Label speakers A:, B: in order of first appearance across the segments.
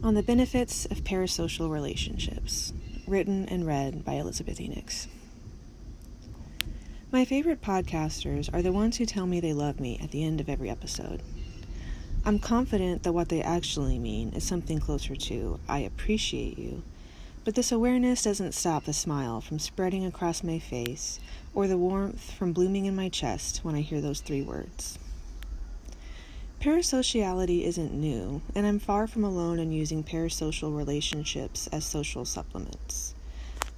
A: On the Benefits of Parasocial Relationships, written and read by Elizabeth Enix. My favorite podcasters are the ones who tell me they love me at the end of every episode. I'm confident that what they actually mean is something closer to, I appreciate you, but this awareness doesn't stop the smile from spreading across my face or the warmth from blooming in my chest when I hear those 3 words. Parasociality isn't new, and I'm far from alone in using parasocial relationships as social supplements.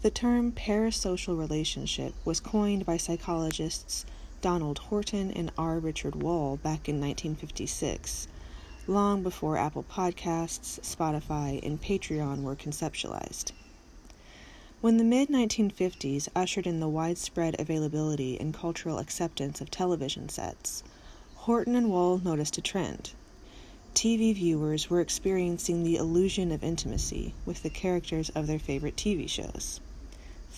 A: The term parasocial relationship was coined by psychologists Donald Horton and R. Richard Wall back in 1956, long before Apple Podcasts, Spotify, and Patreon were conceptualized. When the mid-1950s ushered in the widespread availability and cultural acceptance of television sets, Horton and Wall noticed a trend. TV viewers were experiencing the illusion of intimacy with the characters of their favorite TV shows.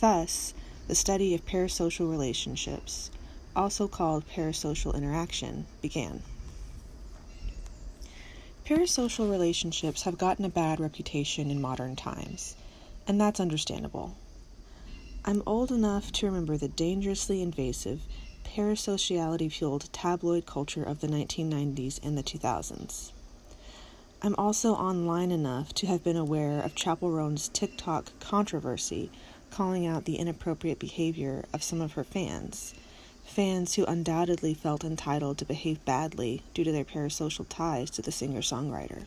A: Thus, the study of parasocial relationships, also called parasocial interaction, began. Parasocial relationships have gotten a bad reputation in modern times, and that's understandable. I'm old enough to remember the dangerously invasive, parasociality-fueled tabloid culture of the 1990s and the 2000s. I'm also online enough to have been aware of Chappell Roan's TikTok controversy calling out the inappropriate behavior of some of her fans who undoubtedly felt entitled to behave badly due to their parasocial ties to the singer-songwriter.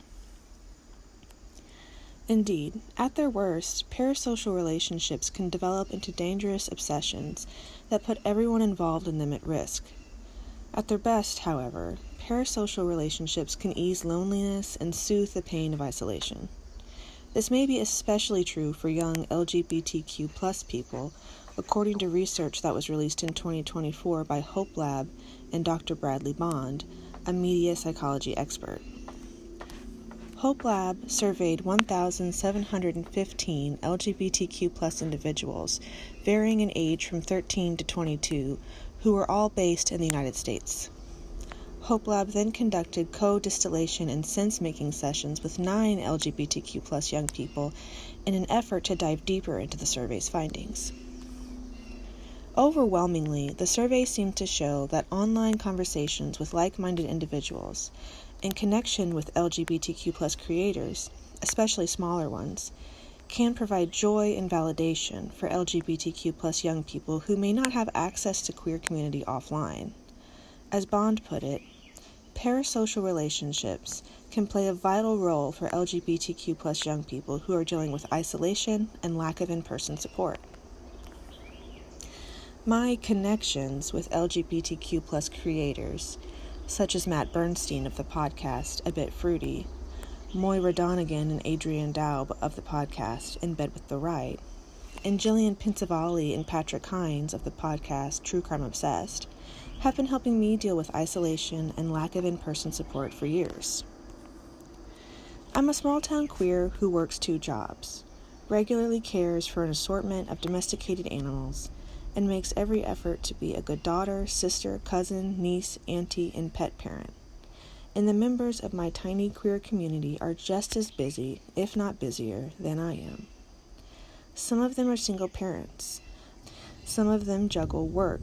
A: Indeed, at their worst, parasocial relationships can develop into dangerous obsessions that put everyone involved in them at risk. At their best, however, parasocial relationships can ease loneliness and soothe the pain of isolation. This may be especially true for young LGBTQ+ people, according to research that was released in 2024 by Hope Lab and Dr. Bradley Bond, a media psychology expert. Hope Lab surveyed 1,715 LGBTQ+ individuals, varying in age from 13 to 22, who were all based in the United States. Hope Lab then conducted co-distillation and sense-making sessions with 9 LGBTQ+ young people in an effort to dive deeper into the survey's findings. Overwhelmingly, the survey seemed to show that online conversations with like-minded individuals in connection with LGBTQ+ creators, especially smaller ones, can provide joy and validation for LGBTQ+ young people who may not have access to queer community offline. As Bond put it, parasocial relationships can play a vital role for LGBTQ+ young people who are dealing with isolation and lack of in-person support. My connections with LGBTQ+ creators, such as Matt Bernstein of the podcast A Bit Fruity, Moira Donegan and Adrienne Daub of the podcast In Bed with the Right, and Jillian Pinsavalli and Patrick Hines of the podcast True Crime Obsessed, have been helping me deal with isolation and lack of in-person support for years. I'm a small-town queer who works 2 jobs, regularly cares for an assortment of domesticated animals, and makes every effort to be a good daughter, sister, cousin, niece, auntie, and pet parent. And the members of my tiny queer community are just as busy, if not busier, than I am. Some of them are single parents. Some of them juggle work,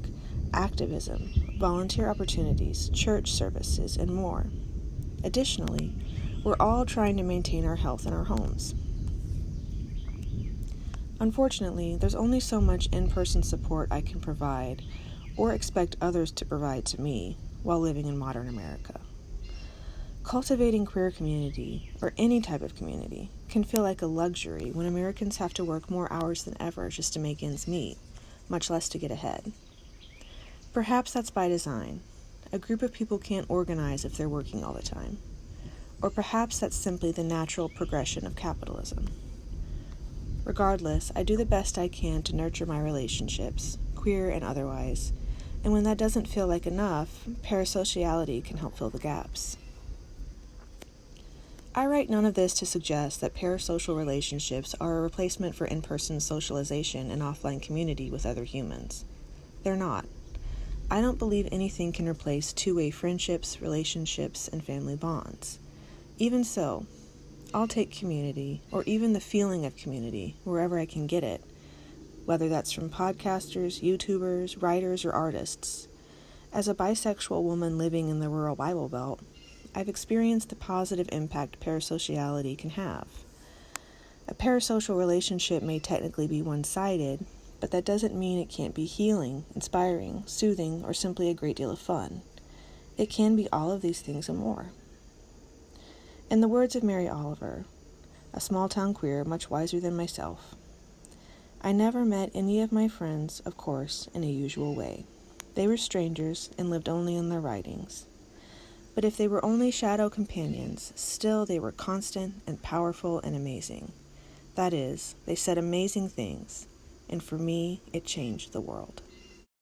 A: activism, volunteer opportunities, church services, and more. Additionally, we're all trying to maintain our health in our homes. Unfortunately, there's only so much in-person support I can provide or expect others to provide to me while living in modern America. Cultivating queer community, or any type of community, can feel like a luxury when Americans have to work more hours than ever just to make ends meet, much less to get ahead. Perhaps that's by design. A group of people can't organize if they're working all the time. Or perhaps that's simply the natural progression of capitalism. Regardless, I do the best I can to nurture my relationships, queer and otherwise, and when that doesn't feel like enough, parasociality can help fill the gaps. I write none of this to suggest that parasocial relationships are a replacement for in-person socialization and offline community with other humans. They're not. I don't believe anything can replace two-way friendships, relationships, and family bonds. Even so, I'll take community, or even the feeling of community, wherever I can get it, whether that's from podcasters, YouTubers, writers, or artists. As a bisexual woman living in the rural Bible Belt, I've experienced the positive impact parasociality can have. A parasocial relationship may technically be one-sided, but that doesn't mean it can't be healing, inspiring, soothing, or simply a great deal of fun. It can be all of these things and more. In the words of Mary Oliver, a small-town queer much wiser than myself, I never met any of my friends, of course, in a usual way. They were strangers and lived only in their writings. But if they were only shadow companions, still they were constant and powerful and amazing. That is, they said amazing things, and for me, it changed the world.